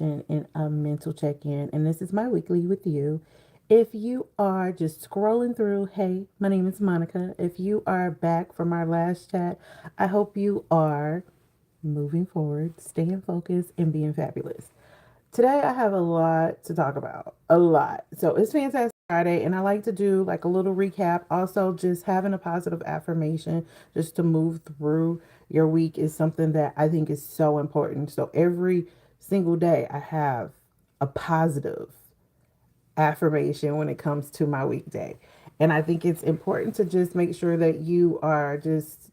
and a mental check-in, and this is my weekly with you. If you are just scrolling through, hey, my name is Monica. If you are back from our last chat, I hope you are moving forward, staying focused, and being fabulous. Today I have a lot to talk about. A lot. So it's Fantastic Friday, and I like to do like a little recap. Also, just having a positive affirmation just to move through your week is something that I think is so important. So every single day I have a positive affirmation when it comes to my weekday. And I think it's important to just make sure that you are just,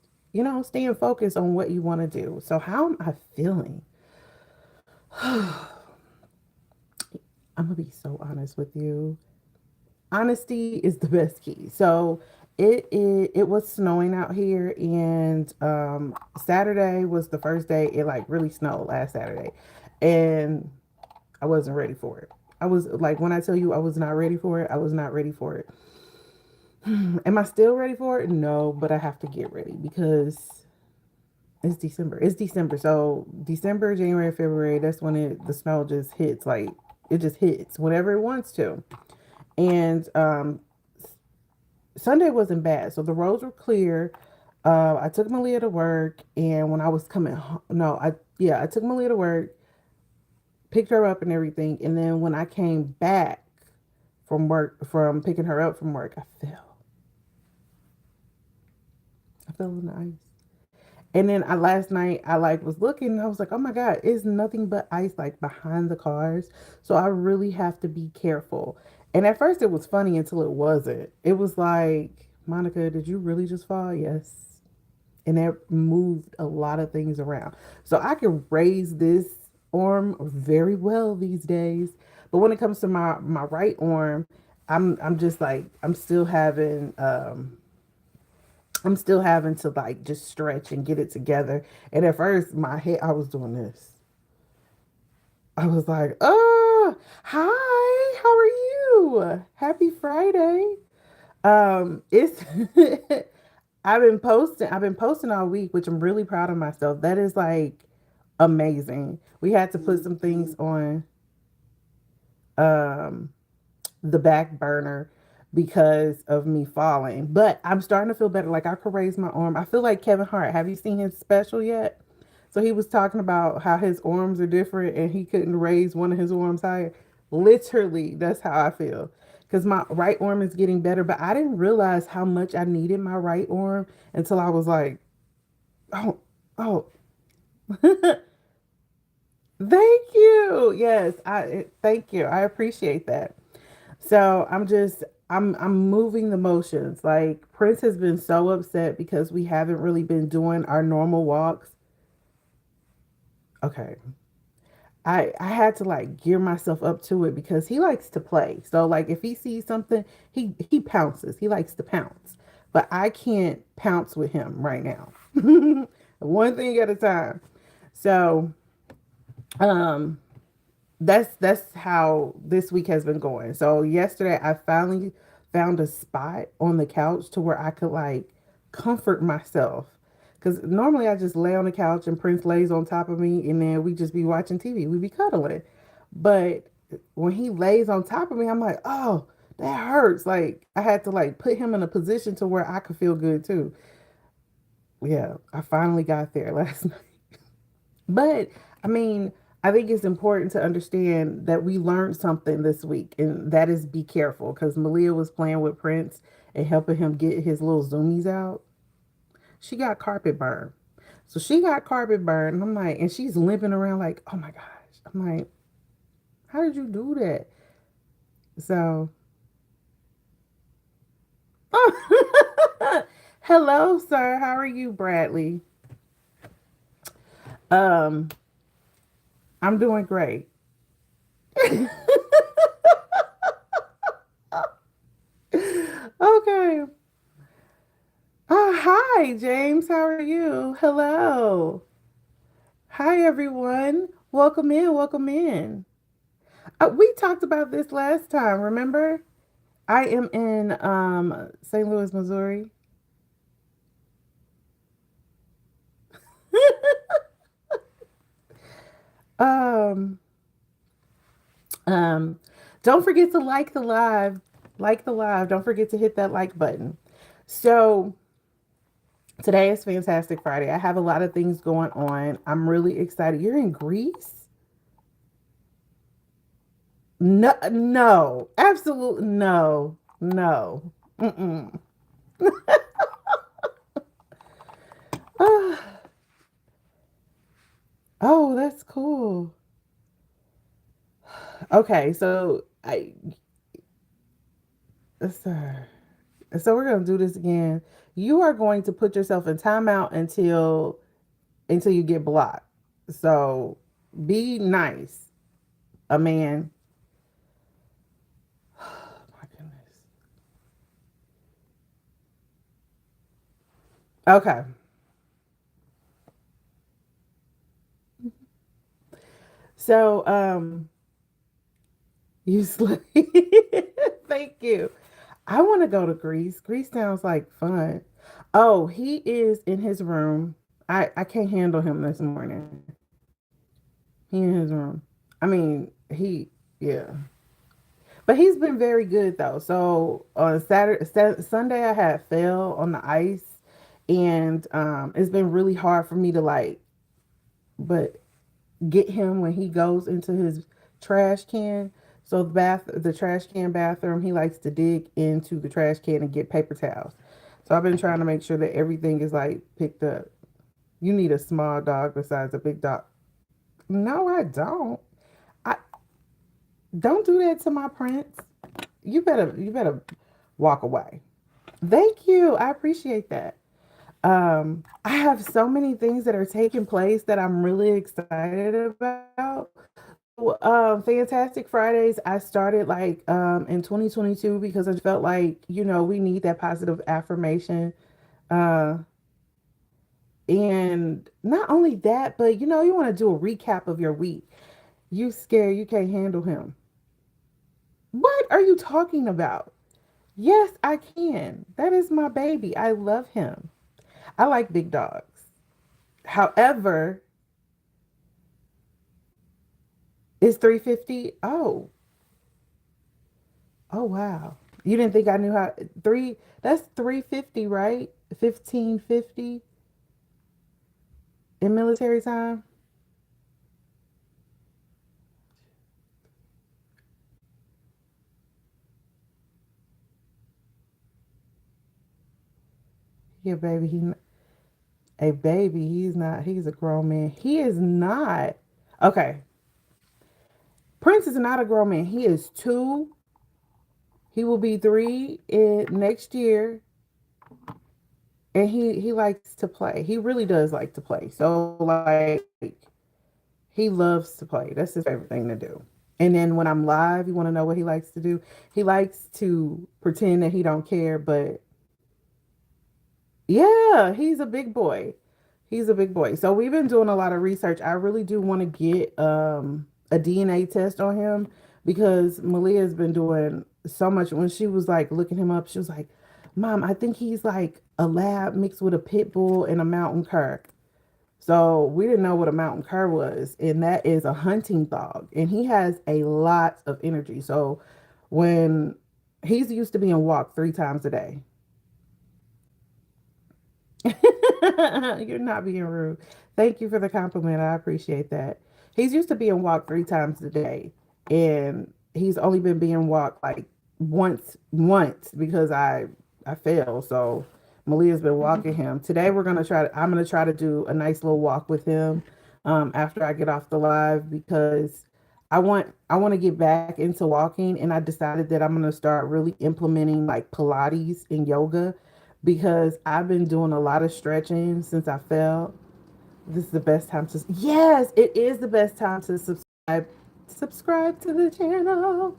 staying focused on what you want to do. So how am I feeling? I'm gonna be so honest with you. Honesty is the best key. So it was snowing out here, and Saturday was the first day it like really snowed last Saturday, and I wasn't ready for it. I was like, when I tell you I was not ready for it, I was not ready for it. Am I still ready for it? No, but I have to get ready because it's December. It's December. So December, January, February, that's when the snow just hits, like it just hits whenever it wants to. And Sunday wasn't bad. So the roads were clear. I took Malia to work, and when I was coming home, no, I took Malia to work, picked her up and everything, and then when I came back from picking her up from work, I fell on the ice. And then last night I like was looking, and I was like, oh my God, it's nothing but ice like behind the cars. So I really have to be careful. And at first it was funny until it wasn't. It was like, Monica, did you really just fall? Yes. And that moved a lot of things around. So I can raise this arm very well these days. But when it comes to my right arm, I'm just like I'm still having to like just stretch and get it together. And at first, my head, I was doing this. I was like, "Oh, hi, how are you? Happy Friday." It's I've been posting all week, which I'm really proud of myself. That is like amazing. We had to put some things on um the back burner because of me falling. But I'm starting to feel better. Like I could raise my arm. I feel like Kevin Hart. Have you seen his special yet? So he was talking about how his arms are different and he couldn't raise one of his arms higher. Literally, that's how I feel. Because my right arm is getting better, but I didn't realize how much I needed my right arm until I was like, oh, oh, thank you. Yes, thank you. I appreciate that. So I'm moving the motions. Like Prince has been so upset because we haven't really been doing our normal walks. Okay. I had to like gear myself up to it because he likes to play. So like if he sees something, he pounces. He likes to pounce. But I can't pounce with him right now. One thing at a time. So um that's how this week has been going. So yesterday I finally found a spot on the couch to where I could like comfort myself. Cause normally I just lay on the couch and Prince lays on top of me and then we just be watching TV. We be cuddling. But when he lays on top of me, I'm like, oh, that hurts. Like I had to like put him in a position to where I could feel good too. Yeah, I finally got there last night. But I mean, I think it's important to understand that we learned something this week, and that is be careful because Malia was playing with Prince and helping him get his little zoomies out. She got carpet burn. So she got carpet burn, and I'm like, and she's limping around like, oh my gosh. I'm like, how did you do that? So, hello, sir. How are you, Bradley? Um, I'm doing great. Okay. Hi, James. How are you? Hello. Hi, everyone. Welcome in. Welcome in. We talked about this last time, remember? I am in St. Louis, Missouri. um, Um, don't forget to like the live. Like the live. Don't forget to hit that like button. So today is Fantastic Friday. I have a lot of things going on. I'm really excited. You're in Greece? No, no, absolutely no, no. Mm-mm. Oh, that's cool. Okay, so, so we're gonna do this again. You are going to put yourself in timeout until you get blocked. So be nice, a man. My goodness. Okay. So you sleep. Thank you. I want to go to Greece. Greece sounds like fun. Oh, he is in his room. I can't handle him this morning. He in his room. I mean, yeah. But he's been very good though. So on Sunday, I had fell on the ice, and it's been really hard for me to but get him when he goes into his trash can. So the trash can bathroom, he likes to dig into the trash can and get paper towels. So I've been trying to make sure that everything is like picked up. You need a small dog besides a big dog. No, I don't. I don't do that to my prince. You better walk away. Thank you. I appreciate that. I have so many things that are taking place that I'm really excited about. Fantastic Fridays, I started in 2022 because I felt like, we need that positive affirmation. Uh, and not only that, but you want to do a recap of your week. You scared you can't handle him. What are you talking about? Yes, I can. That is my baby. I love him. I like big dogs. However, is 350? Oh wow. You didn't think I knew how that's 350, right? 1550 in military time? Yeah, baby, a baby. He's a grown man. He is not. Okay. Prince is not a grown man. He is 2. He will be 3 next year, and he likes to play. He really does like to play. So he loves to play. That's his favorite thing to do. And then when I'm live, you want to know what he likes to do? He likes to pretend that he don't care, but yeah, he's a big boy. He's a big boy. So we've been doing a lot of research. I really do want to get a DNA test on him because Malia has been doing so much. When she was like looking him up, she was like, "Mom, I think he's like a lab mixed with a pit bull and a mountain cur." So we didn't know what a mountain cur was, and that is a hunting dog, and he has a lot of energy. So when he's used to being walked 3 times a day. You're not being rude. Thank you for the compliment. I appreciate that. He's used to being walked 3 times a day, and he's only been being walked like once because I failed. So Malia's been walking him. Today I'm gonna try to do a nice little walk with him after I get off the live because I want to get back into walking, and I decided that I'm gonna start really implementing like Pilates and yoga because I've been doing a lot of stretching since I fell. This is the best time to, yes, it is the best time to subscribe to the channel.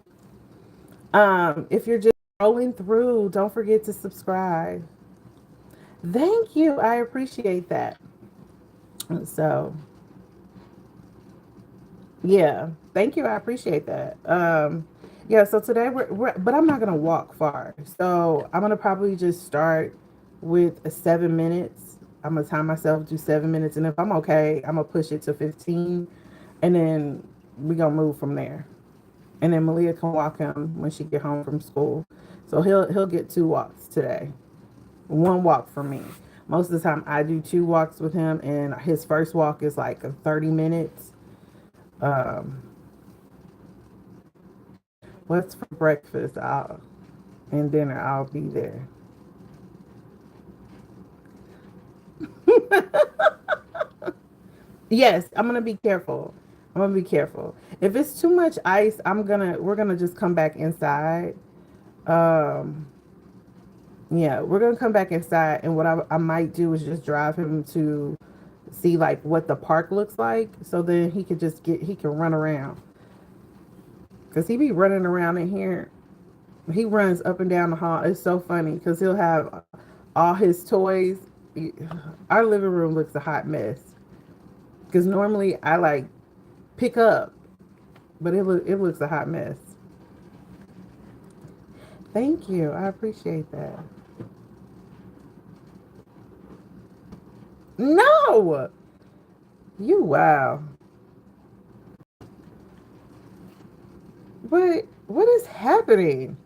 If you're just scrolling through, don't forget to subscribe. Thank you. I appreciate that. So, yeah, thank you. I appreciate that. Yeah, so today but I'm not gonna walk far. So I'm gonna probably just start with 7 minutes. I'm gonna time myself, do 7 minutes, and if I'm okay, I'm gonna push it to 15, and then we gonna move from there. and then Malia can walk him when she get home from school. So he'll get 2 walks today. 1 walk for me. Most of the time I do 2 walks with him, and his first walk is like 30 minutes. Um, what's for breakfast? And dinner. I'll be there. Yes, I'm gonna be careful. I'm gonna be careful. If it's too much ice, we're gonna just come back inside. Um, yeah, we're gonna come back inside, and what I might do is just drive him to see like what the park looks like, so then he can run around, cause he be running around in here. He runs up and down the hall. It's so funny because he'll have all his toys. Our living room looks a hot mess because normally I like pick up, but it looks a hot mess. Thank you. I appreciate that. No, you wow. What is happening?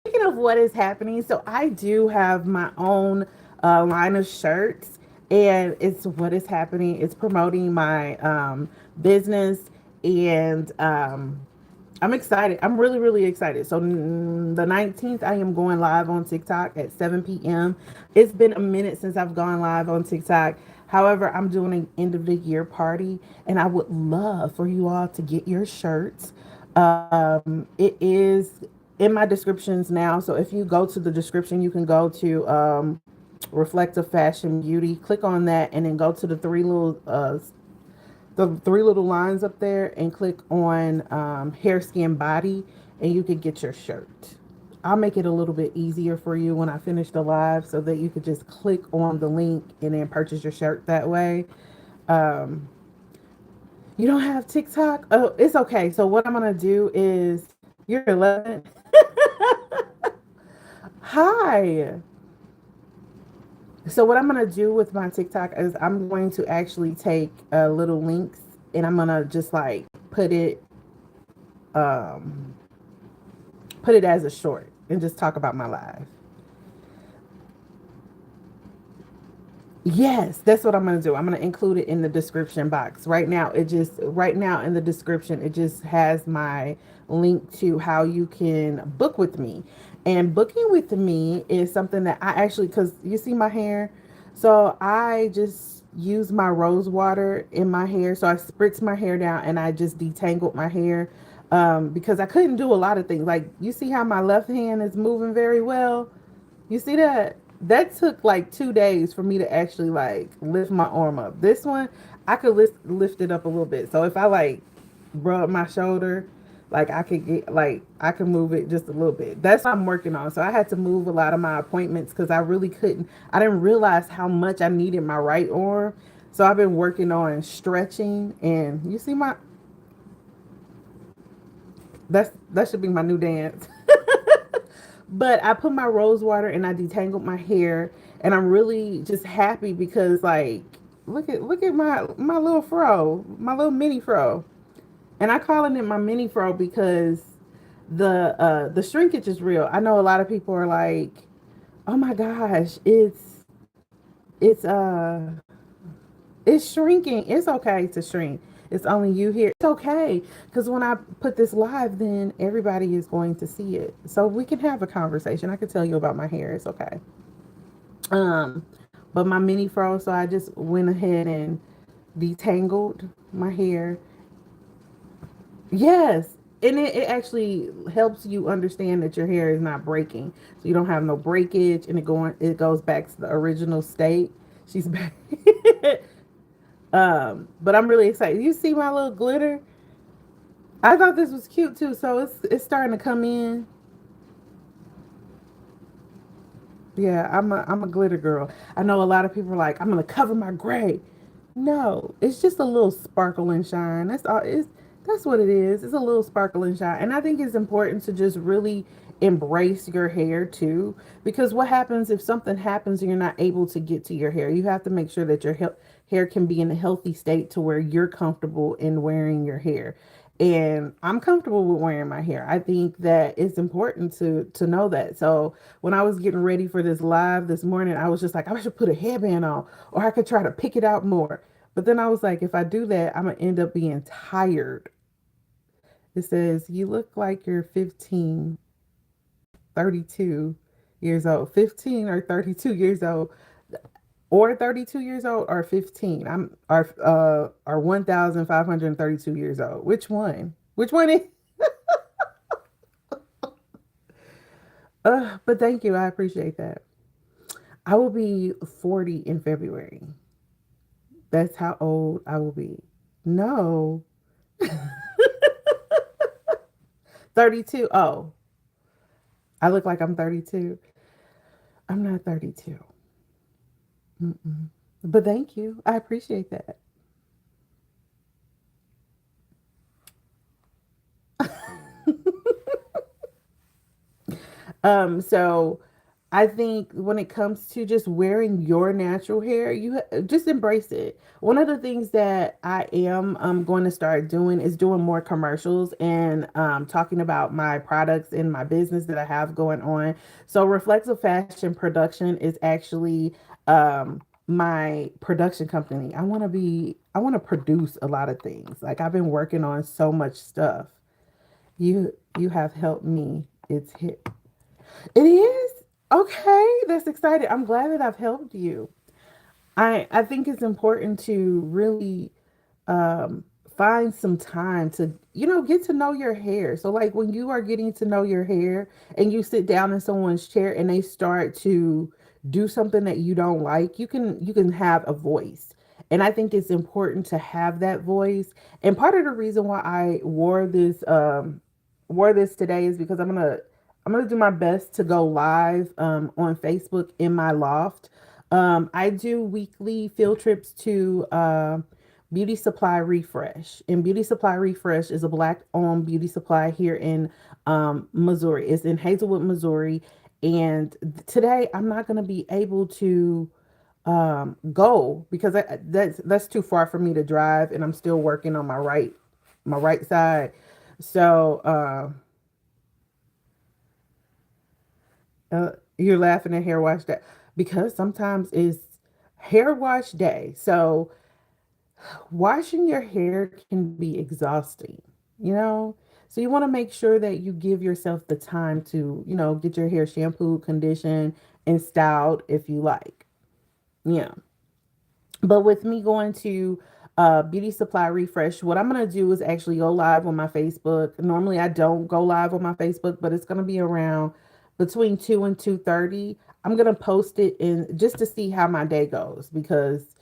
Speaking of what is happening, so I do have my own line of shirts, and it's what is happening. It's promoting my business, and I'm excited. I'm really, really excited. So the 19th, I am going live on TikTok at 7 p.m. It's been a minute since I've gone live on TikTok. However, I'm doing an end of the year party, and I would love for you all to get your shirts. It is in my descriptions now. So if you go to the description, you can go to Reflective Fashion Beauty. Click on that, and then go to the three little lines up there and click on hair, skin, body, and you could get your shirt. I'll make it a little bit easier for you when I finish the live so that you could just click on the link and then purchase your shirt that way. Um, you don't have TikTok? Oh, it's okay. So what I'm gonna do is you're 11. Hi. So what I'm gonna do with my TikTok is I'm going to actually take little links, and I'm gonna just like um, put it as a short and just talk about my life. Yes, that's what I'm going to do. I'm going to include it in the description box. Right now in the description, it just has my link to how you can book with me. And booking with me is something that I actually, because you see my hair, so I just use my rose water in my hair. So I spritz my hair down and I just detangled my hair, because I couldn't do a lot of things. Like you see how my left hand is moving very well. You see that? That took like 2 days for me to actually like lift my arm up. This one, I could lift it up a little bit. So if I like rub my shoulder, like I could move it just a little bit. That's what I'm working on. So I had to move a lot of my appointments because I really couldn't. I didn't realize how much I needed my right arm. So I've been working on stretching, and you see my that should be my new dance. But I put my rose water and I detangled my hair, and I'm really just happy because like look at my little fro, my little mini fro. And I calling it my mini fro because the shrinkage is real. I know a lot of people are like, "Oh my gosh, it's it's shrinking. It's okay to shrink. It's only you here. It's okay. Because when I put this live, then everybody is going to see it. So we can have a conversation. I can tell you about my hair. It's okay. Um, but my mini fro, so I just went ahead and detangled my hair. Yes. And it actually helps you understand that your hair is not breaking. So you don't have no breakage, and it goes back to the original state. She's back. But I'm really excited. You see my little glitter? I thought this was cute too, so it's starting to come in. Yeah, I'm a glitter girl. I know a lot of people are like, I'm gonna cover my gray. No, it's just a little sparkle and shine. That's what it is. It's a little sparkle and shine. And I think it's important to just really embrace your hair too. Because what happens if something happens and you're not able to get to your hair? You have to make sure that your hair can be in a healthy state to where you're comfortable in wearing your hair. and I'm comfortable with wearing my hair. I think that it's important to know that. So when I was getting ready for this live this morning, I was just like, I should put a headband on, or I could try to pick it out more. But then I was like, if I do that, I'm gonna end up being tired. It says you look like you're 15, 32 years old, 15 or 32 years old, or 32 years old, or 15. Or 1,532 years old. Which one? Which one is? But thank you. I appreciate that. I will be 40 in February. That's how old I will be. No, 32. Oh, I look like I'm 32. I'm not 32. Mm-mm. But thank you. I appreciate that. So I think when it comes to just wearing your natural hair, just embrace it. One of the things that I am going to start doing is doing more commercials and talking about my products and my business that I have going on. So Reflective Fashion Production is actually my production company. I want to produce a lot of things. Like I've been working on so much stuff. You have helped me. It's hit. It is? Okay, that's exciting. I'm glad that I've helped you. I think it's important to really um find some time to get to know your hair. So like when you are getting to know your hair and you sit down in someone's chair and they start to do something that you don't like, you can have a voice. And I think it's important to have that voice. And part of the reason why I wore this today is because I'm gonna do my best to go live on Facebook in my loft. I do weekly field trips to Beauty Supply Refresh. And Beauty Supply Refresh is a black owned beauty supply here in Missouri. It's in Hazelwood, Missouri. And today I'm not going to be able to go because that's too far for me to drive, and I'm still working on my right side. So you're laughing at hair wash day because sometimes it's hair wash day. So washing your hair can be exhausting, you know? So you want to make sure that you give yourself the time to, get your hair shampooed, conditioned, and styled if you like. Yeah. But with me going to Beauty Supply Refresh, what I'm going to do is actually go live on my Facebook. Normally, I don't go live on my Facebook, but it's going to be around between 2 and 2:30. I'm going to post it in just to see how my day goes because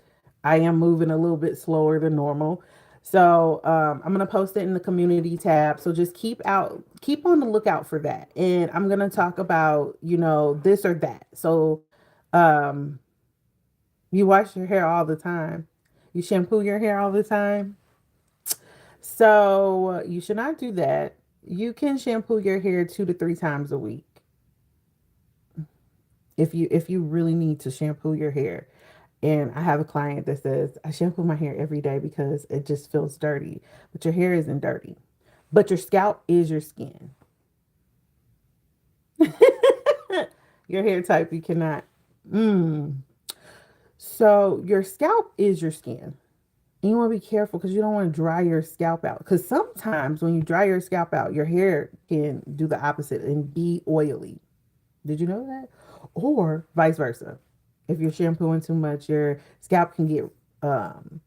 I am moving a little bit slower than normal. So I'm going to post it in the community tab. So just keep on the lookout for that. And I'm going to talk about, this or that. So um, you wash your hair all the time. You shampoo your hair all the time. So you should not do that. You can shampoo your hair 2 to 3 times a week if you really need to shampoo your hair. And I have a client that says, I shampoo my hair every day because it just feels dirty. But your hair isn't dirty. But your scalp is your skin. Your hair type, you cannot. Mm. So your scalp is your skin. And you want to be careful because you don't want to dry your scalp out. Because sometimes when you dry your scalp out, your hair can do the opposite and be oily. Did you know that? Or vice versa. If you're shampooing too much, scalp can get um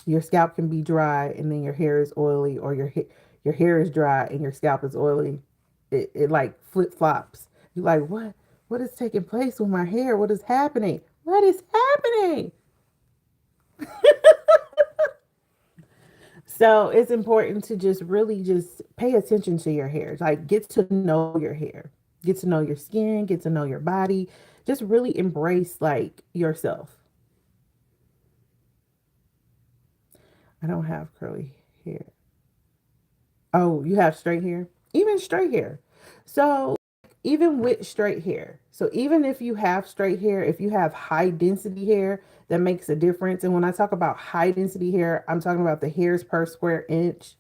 your scalp can be dry and then your hair is oily, or your hair is dry and your scalp is oily. It like flip flops. You're like, what is taking place with my hair? What is happening? What is happening? So it's important to just really just pay attention to your hair. Like get to know your hair, get to know your skin, get to know your body. Just really embrace like yourself. I don't have curly hair. Oh, you have straight hair? Even straight hair. So even with straight hair. So even if you have straight hair, if you have high density hair, that makes a difference. And when I talk about high density hair, I'm talking about the hairs per square inch.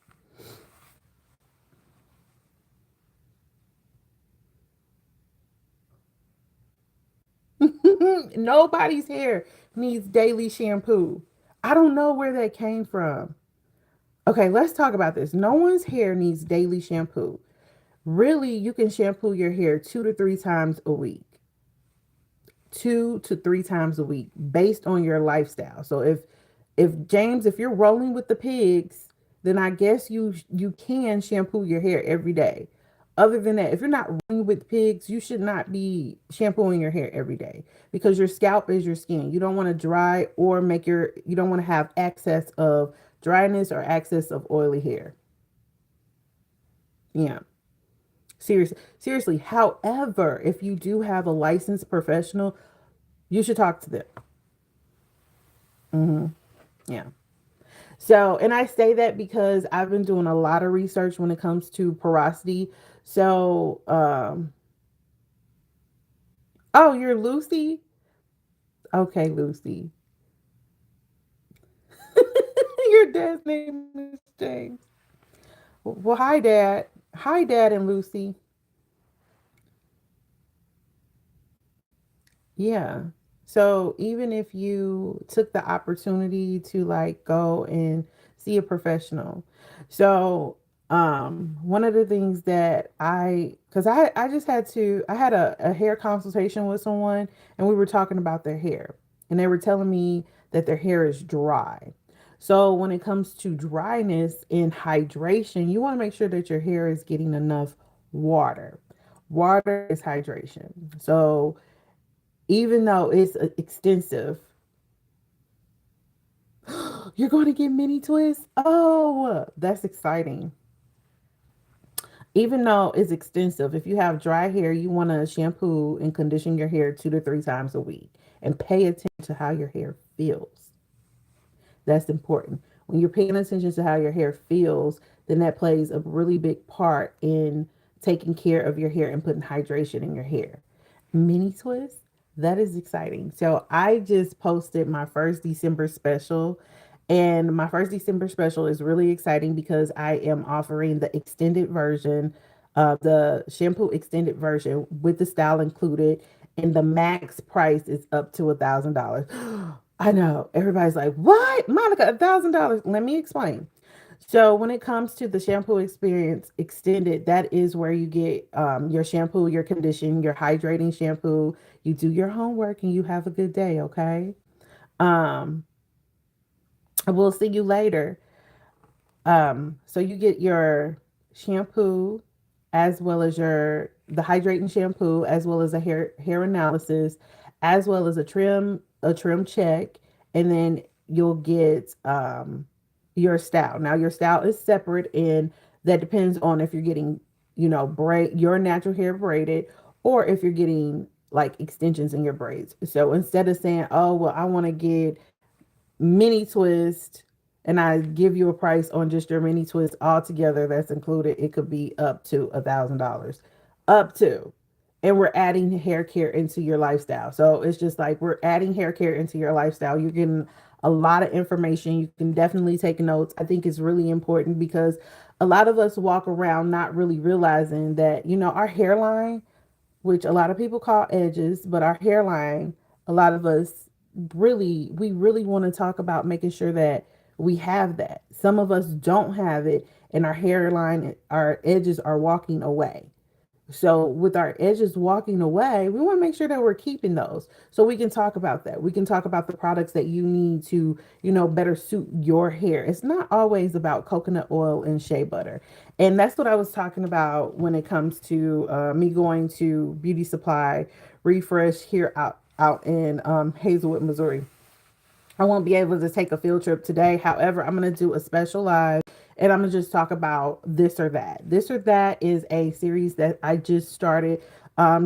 Nobody's hair needs daily shampoo. I don't know where that came from. Okay, let's talk about this. No one's hair needs daily shampoo. Really, you can shampoo your hair 2 to 3 times a week. 2 to 3 times a week based on your lifestyle. So if James, if you're rolling with the pigs, then I guess you can shampoo your hair every day. Other than that, if you're not rolling with pigs, you should not be shampooing your hair every day because your scalp is your skin. You don't want to dry or make you don't want to have excess of dryness or excess of oily hair. Yeah. Seriously. However, if you do have a licensed professional, you should talk to them. Hmm. Yeah. So, and I say that because I've been doing a lot of research when it comes to porosity. So, oh, you're Lucy? Okay, Lucy. Your dad's name is James. Well, hi, Dad. Hi, Dad and Lucy. Yeah. So even if you took the opportunity to like go and see a professional. So one of the things that because I just had I had a hair consultation with someone and we were talking about their hair and they were telling me that their hair is dry. So when it comes to dryness and hydration, you want to make sure that your hair is getting enough water. Water is hydration. So even though it's extensive. You're going to get mini twists? Oh, that's exciting. Even though it's extensive, if you have dry hair, you want to shampoo and condition your hair 2 to 3 times a week and pay attention to how your hair feels. That's important. When you're paying attention to how your hair feels, then that plays a really big part in taking care of your hair and putting hydration in your hair. Mini twist, that is exciting. So I just posted my first December special. And my first December special is really exciting because I am offering the extended version, the shampoo extended version with the style included. And the max price is up to $1,000. I know everybody's like, what, Monica, $1,000? Let me explain. So when it comes to the shampoo experience extended, that is where you get your shampoo, your condition, your hydrating shampoo. You do your homework and you have a good day. Okay. Um, we'll see you later. So you get your shampoo as well as the hydrating shampoo, as well as a hair analysis, as well as a trim check, and then you'll get your style. Now your style is separate, and that depends on if you're getting, braid your natural hair braided, or if you're getting like extensions in your braids. So instead of saying, oh well, I want to get mini twist and I give you a price on just your mini twist altogether that's included, it could be up to $1,000. Up to. And we're adding hair care into your lifestyle. So it's just like we're adding hair care into your lifestyle. You're getting a lot of information. You can definitely take notes. I think it's really important because a lot of us walk around not really realizing that, our hairline, which a lot of people call edges, but our hairline, a lot of us we really want to talk about making sure that we have that. Some of us don't have it, and our hairline, our edges are walking away. So with our edges walking away, we want to make sure that we're keeping those. So we can talk about that. We can talk about the products that you need to, better suit your hair. It's not always about coconut oil and shea butter. And that's what I was talking about when it comes to me going to Beauty Supply Refresh here out in Hazelwood, Missouri. I won't be able to take a field trip today. However, I'm going to do a special live and I'm going to just talk about this or that. This or that is a series that I just started,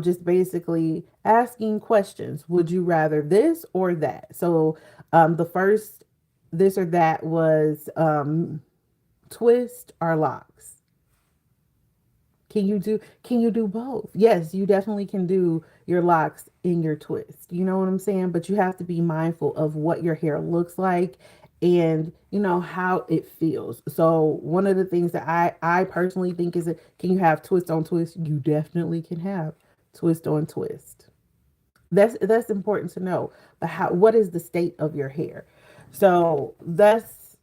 just basically asking questions. Would you rather this or that? So, the first this or that was twist or locks. Can you do both? Yes, you definitely can do your locks in your twist. You know what I'm saying? But you have to be mindful of what your hair looks like and how it feels. So one of the things that I personally think is that can you have twist on twist? You definitely can have twist on twist. That's important to know. But what is the state of your hair? So that's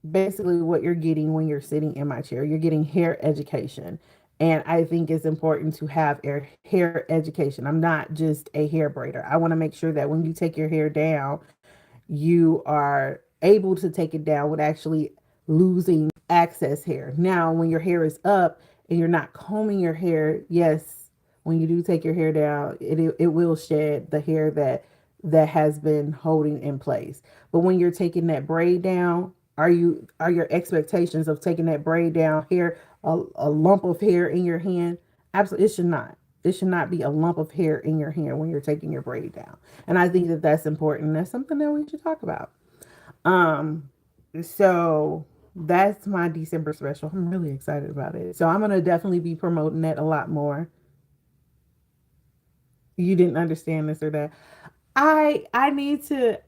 basically what you're getting when you're sitting in my chair. You're getting hair education. And I think it's important to have hair education. I'm not just a hair braider. I want to make sure that when you take your hair down, you are able to take it down with actually losing excess hair. Now, when your hair is up and you're not combing your hair, yes, when you do take your hair down, it will shed the hair that has been holding in place. But when you're taking that braid down, are your expectations of taking that braid down hair a lump of hair in your hand? Absolutely, it should not. It should not be a lump of hair in your hand when you're taking your braid down. And I think that that's important. That's something that we should talk about. Um, so that's my December special. I'm really excited about it. So I'm gonna definitely be promoting that a lot more. You didn't understand this or that. I need to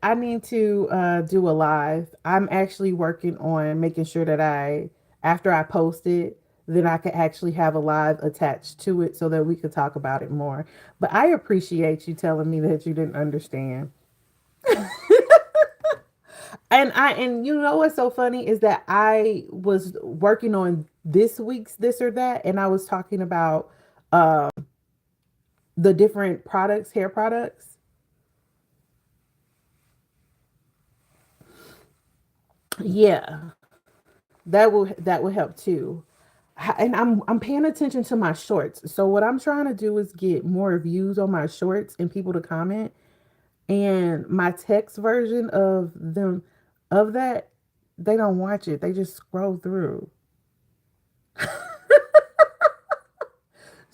do a live. I'm actually working on making sure that I after I post it, then I can actually have a live attached to it so that we could talk about it more. But I appreciate you telling me that you didn't understand. And you know what's so funny is that I was working on this week's this or that, and I was talking about the different products, hair products. Yeah, that will help too. And I'm paying attention to my shorts. So what I'm trying to do is get more views on my shorts and people to comment. And my text version of them of that, they don't watch it. They just scroll through.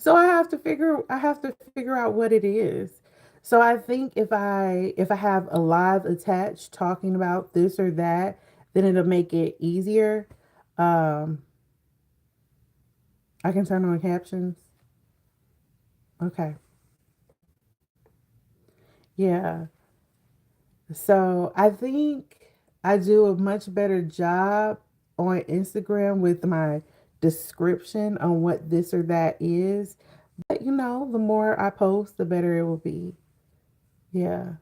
So I have to figure out what it is. So I think if I have a live attached talking about this or that, then it'll make it easier. Um, I can turn on captions. Okay. Yeah. So I think I do a much better job on Instagram with my description on what this or that is. But you know, the more I post, the better it will be. Yeah.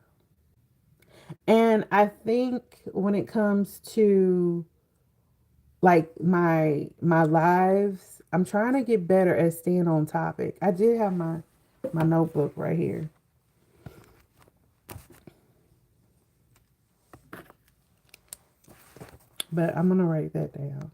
And I think when it comes to like my lives, I'm trying to get better at staying on topic. I did have my notebook right here, but I'm gonna write that down.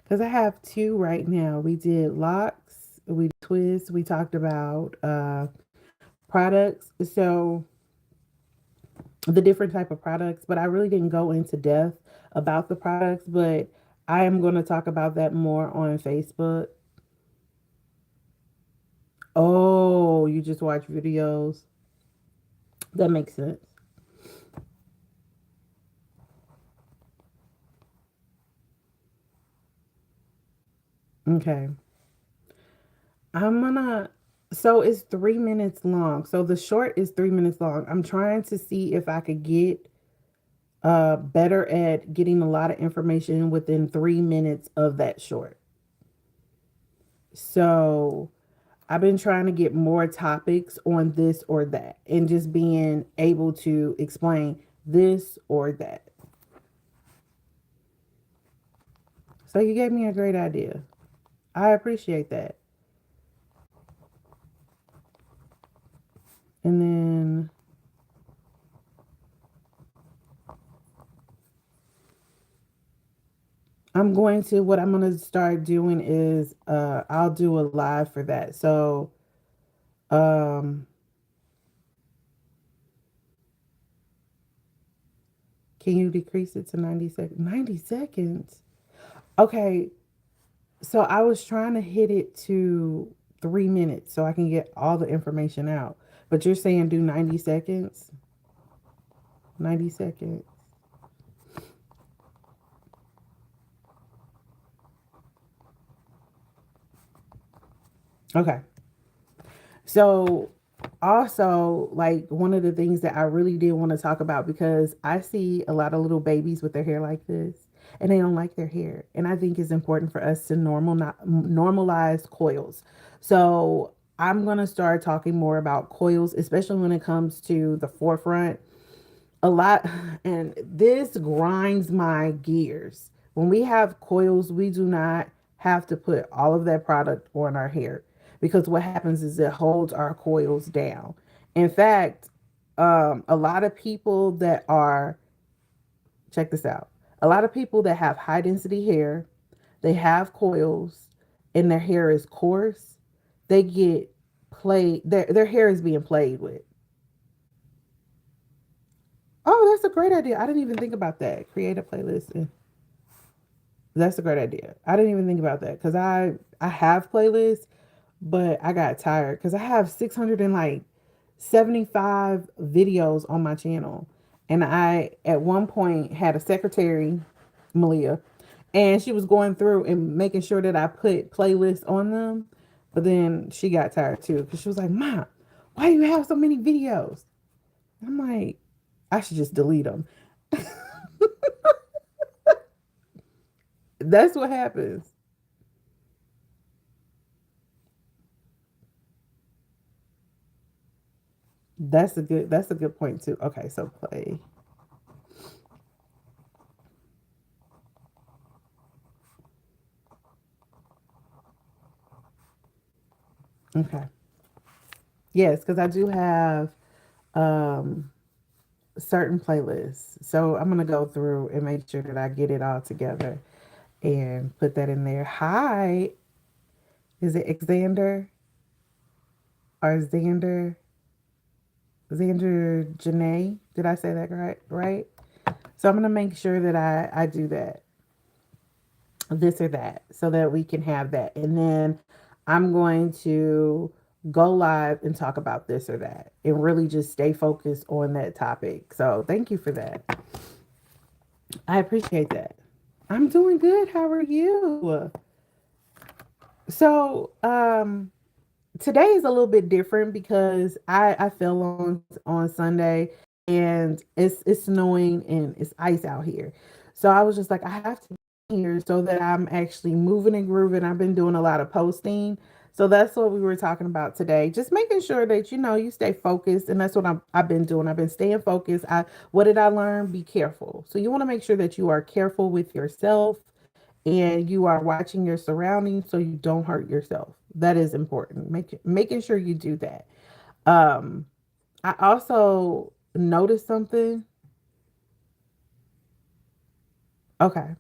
Because I have two right now. We did locks, we twist, we talked about products. So the different type of products, but I really didn't go into depth about the products, but I am going to talk about that more on Facebook. Oh, you just watch videos. That makes sense. Okay. I'm gonna so it's 3 minutes long. So the short is 3 minutes long. I'm trying to see if I could get better at getting a lot of information within 3 minutes of that short. So I've been trying to get more topics on this or that and just being able to explain this or that. So you gave me a great idea. I appreciate that. And then what I'm going to start doing is I'll do a live for that. So um can you decrease it to 90 seconds? 90 seconds. Okay. So I was trying to hit it to 3 minutes so I can get all the information out. But you're saying do 90 seconds? 90 seconds. Okay. So Also, like one of the things that I really did want to talk about, because I see a lot of little babies with their hair like this and they don't like their hair. And I think it's important for us to normalize coils. So I'm going to start talking more about coils, especially when it comes to the forefront a lot. And this grinds my gears. When we have coils, we do not have to put all of that product on our hair, because what happens is it holds our coils down. In fact, a lot of people that are, check this out, a lot of people that have high density hair, they have coils, and their hair is coarse, they get played, their hair is being played with. Oh, that's a great idea. I didn't even think about that. Create a playlist. That's a great idea. I didn't even think about that because I have playlists, but I got tired because I have 675 videos on my channel, and I at one point had a secretary, Malia, and she was going through and making sure that I put playlists on them, but then she got tired too because she was like, "Mom, why do you have so many videos?" I'm like, I should just delete them. That's what happens. That's a good point too. Okay, so play. Okay. Yes, because I do have um certain playlists. So I'm gonna go through and make sure that I get it all together and put that in there. Hi, is it Xander or Xander? Xander Janae? Did I say that right? Right. So I'm gonna make sure that I do that, this or that, so that we can have that. And then I'm going to go live and talk about this or that and really just stay focused on that topic. So thank you for that. I appreciate that. I'm doing good. How are you? So, today is a little bit different because I fell on Sunday, and it's snowing and it's ice out here. So I was just like, I have to be here so that I'm actually moving and grooving. I've been doing a lot of posting. So that's what we were talking about today. Just making sure that you stay focused, and that's what I've been doing. I've been staying focused. I What did I learn? Be careful. So you want to make sure that you are careful with yourself and you are watching your surroundings so you don't hurt yourself. That is important. Making sure you do that. Um, I also noticed something. Okay.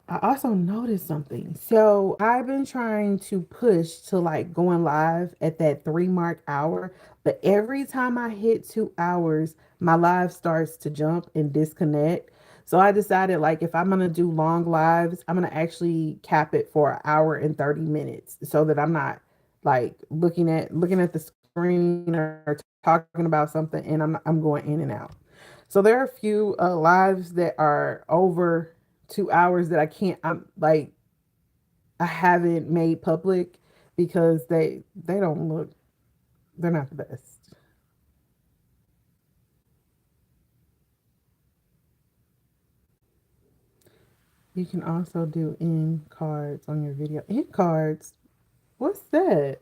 I also noticed something. So I've been trying to push to like going live at that 3 mark hour, but every time I hit 2 hours, my live starts to jump and disconnect. So I decided like if I'm gonna do long lives, I'm gonna actually cap it for an hour and 30 minutes so that I'm not like looking at the screen or talking about something and I'm going in and out. So there are a few lives that are over 2 hours that I can't. I'm like I haven't made public because they don't look. They're not the best. You can also do end cards on your video. End cards. What's that?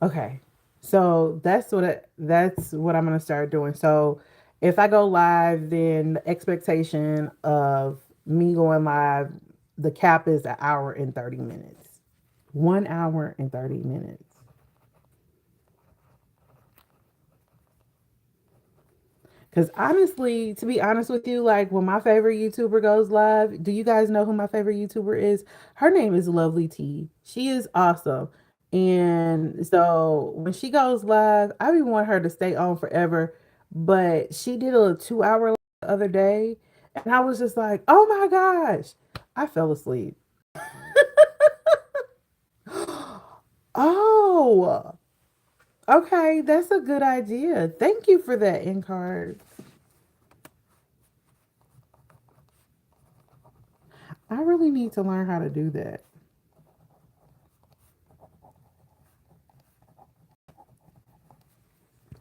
Okay. So that's what I'm gonna start doing. So if I go live, then the expectation of me going live, the cap is an hour and 30 minutes. 1 hour and 30 minutes. Because honestly, to be honest with you, like when my favorite YouTuber goes live, do you guys know who my favorite YouTuber is? Her name is Lovely T. She is awesome. And so when she goes live, I be want her to stay on forever. But she did a 2 hour the other day, and I was just like, oh my gosh, I fell asleep. Oh, okay, that's a good idea. Thank you for that, in card. I really need to learn how to do that.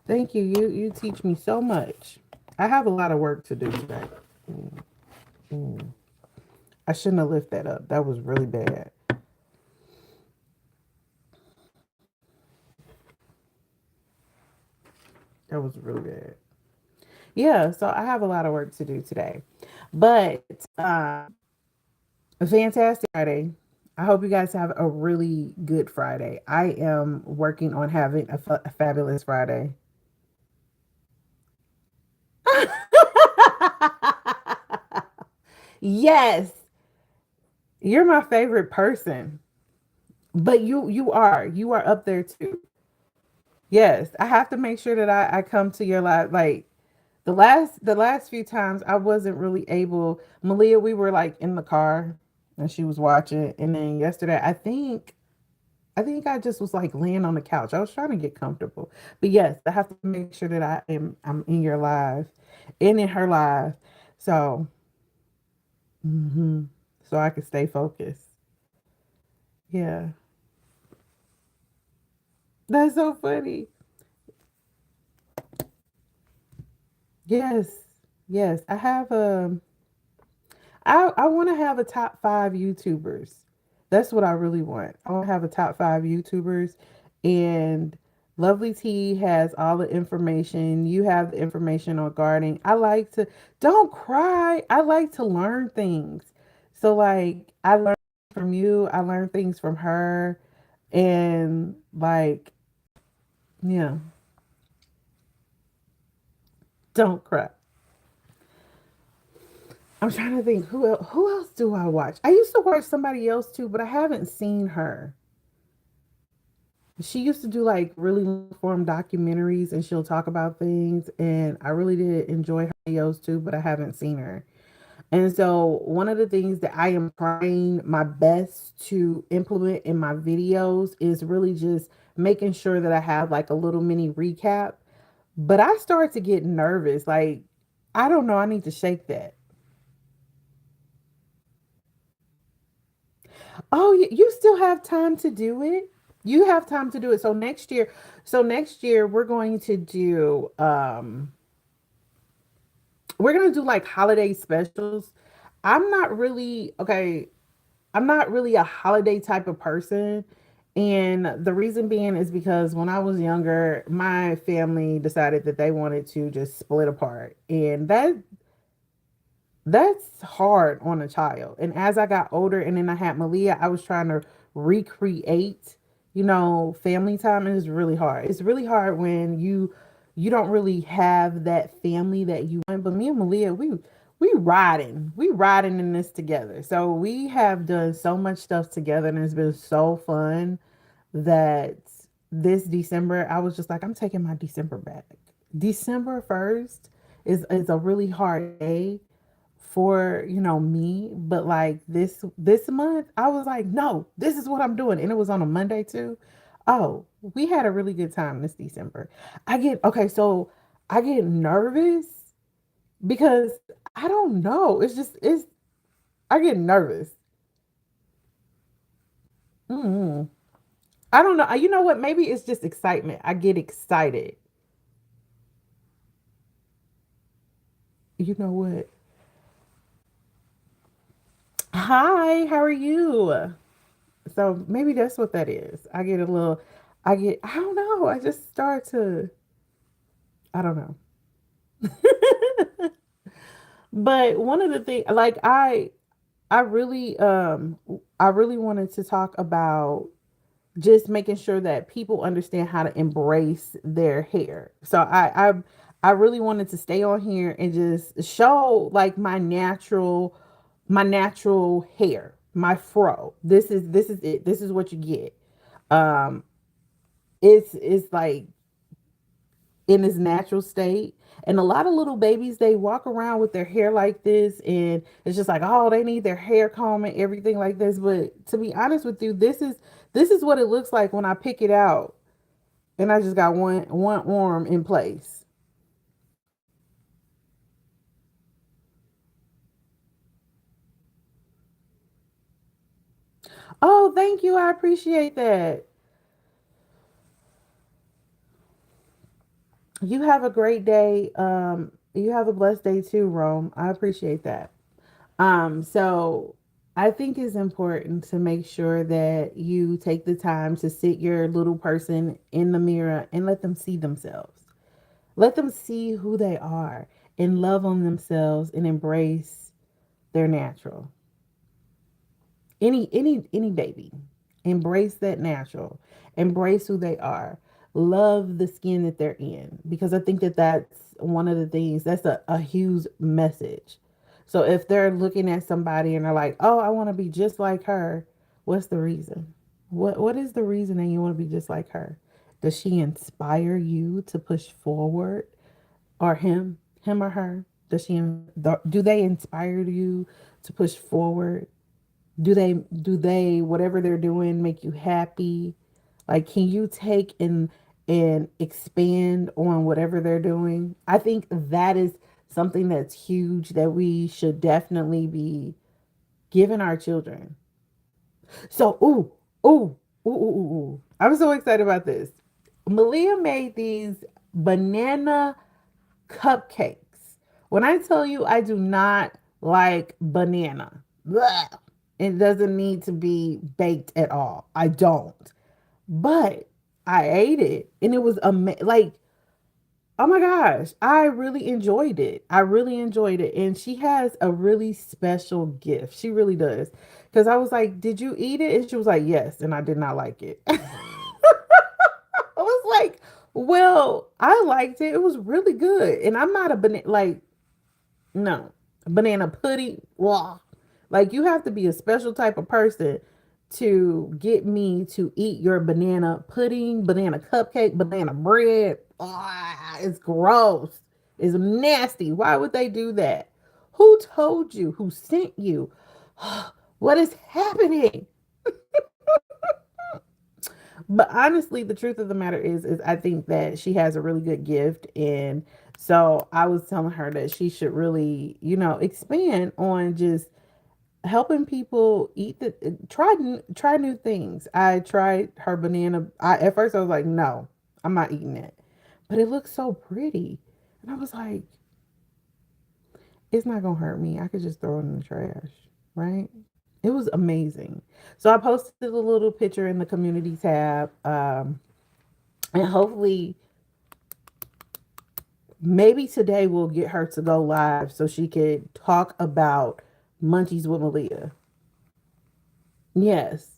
Thank you. You teach me so much. I have a lot of work to do today. Mm, mm. I shouldn't have lifted that up. That was really bad. That was really bad. Yeah, so I have a lot of work to do today. But a fantastic Friday. I hope you guys have a really good Friday. I am working on having a fabulous Friday. Yes, you're my favorite person. But you are up there too. Yes, I have to make sure that I come to your live. Like the last few times I wasn't really able. Malia, we were like in the car and she was watching, and then yesterday I think I just was like laying on the couch. I was trying to get comfortable. But yes, I have to make sure that I'm in your live and in her live. So hmm so I can stay focused. Yeah. That's so funny. Yes. Yes. I want to have a top five YouTubers. That's what I really want. I want to have a top five YouTubers, and Lovely T has all the information. You have the information on gardening. I like to, don't cry. I like to learn things. So, like, I learn from you, I learn things from her, and like, yeah, don't cry. I'm trying to think who else do I watch? I used to watch somebody else too, but I haven't seen her. She used to do like really long form documentaries and she'll talk about things, and I really did enjoy her videos too, but I haven't seen her. And so one of the things that I am trying my best to implement in my videos is really just making sure that I have like a little mini recap. But I start to get nervous. Like, I don't know, I need to shake that. Oh, you still have time to do it. You have time to do it. So next year we're going to do we're going to do like holiday specials. I'm not really okay, I'm not really a holiday type of person. And the reason being is because when I was younger, my family decided that they wanted to just split apart. And that's hard on a child. And as I got older and then I had Malia, I was trying to recreate, family time. And it's really hard. It's really hard when you don't really have that family that you want. But me and Malia, we riding in this together. So we have done so much stuff together and it's been so fun that this December I was just like, I'm taking my December back. December 1st is a really hard day for me, but like this month I was like, no, this is what I'm doing, and it was on a Monday too. Oh, we had a really good time this December. I get nervous because I don't know, it's I get nervous. mm I don't know, you know what, maybe it's just excitement. I get excited. You know what? Hi, how are you? So maybe that's what that is. I don't know. I just start to, I don't know. But one of the things, like I really, I really wanted to talk about just making sure that people understand how to embrace their hair. So I really wanted to stay on here and just show like my natural hair, my fro. This is it. This is what you get. Um, it's like in its natural state. And a lot of little babies, they walk around with their hair like this, and it's just like, oh, they need their hair comb and everything like this. But to be honest with you, this is what it looks like when I pick it out, and I just got one arm in place. Oh, thank you. I appreciate that. You have a great day. You have a blessed day too, Rome. I appreciate that. So I think it's important to make sure that you take the time to sit your little person in the mirror and let them see themselves. Let them see who they are and love on themselves and embrace their natural. Any baby, embrace that natural, embrace who they are, love the skin that they're in, because I think that that's one of the things, that's a huge message. So if they're looking at somebody and they're like, oh, I want to be just like her, what's the reason? What is the reason that you want to be just like her? Does she inspire you to push forward, or him or her? Do they inspire you to push forward? Do they whatever they're doing make you happy? Like, can you take and expand on whatever they're doing? I think that is something that's huge that we should definitely be giving our children. So, ooh, ooh. I'm so excited about this. Malia made these banana cupcakes. When I tell you I do not like banana, bleh, it doesn't need to be baked at all. I don't. But I ate it and it was like, oh my gosh, I really enjoyed it. I really enjoyed it. And she has a really special gift. She really does. Because I was like, did you eat it? And she was like, yes. And I did not like it. I was like, well, I liked it. It was really good. And I'm not a banana, like, no, banana pudding. Wow. Like, you have to be a special type of person to get me to eat your banana pudding, banana cupcake, banana bread. Ah, it's gross. It's nasty. Why would they do that? Who told you? Who sent you? What is happening? But honestly, the truth of the matter is I think that she has a really good gift, and so I was telling her that she should really, expand on just helping people eat try new things. I tried her banana. At first I was like, no, I'm not eating it, but it looks so pretty, and I was like, it's not gonna hurt me. I could just throw it in the trash, right? It was amazing. So I posted a little picture in the community tab, and hopefully maybe today we'll get her to go live so she could talk about munchies with Malia. Yes.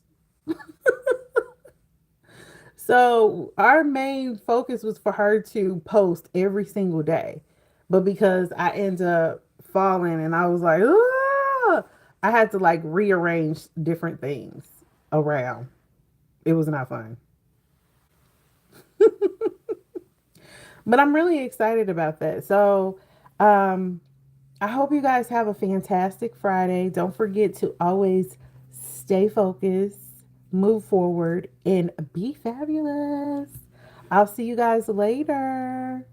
So our main focus was for her to post every single day. But because I end up falling and I was like, ah, I had to like rearrange different things around. It was not fun. But I'm really excited about that. So, um, I hope you guys have a fantastic Friday. Don't forget to always stay focused, move forward, and be fabulous. I'll see you guys later.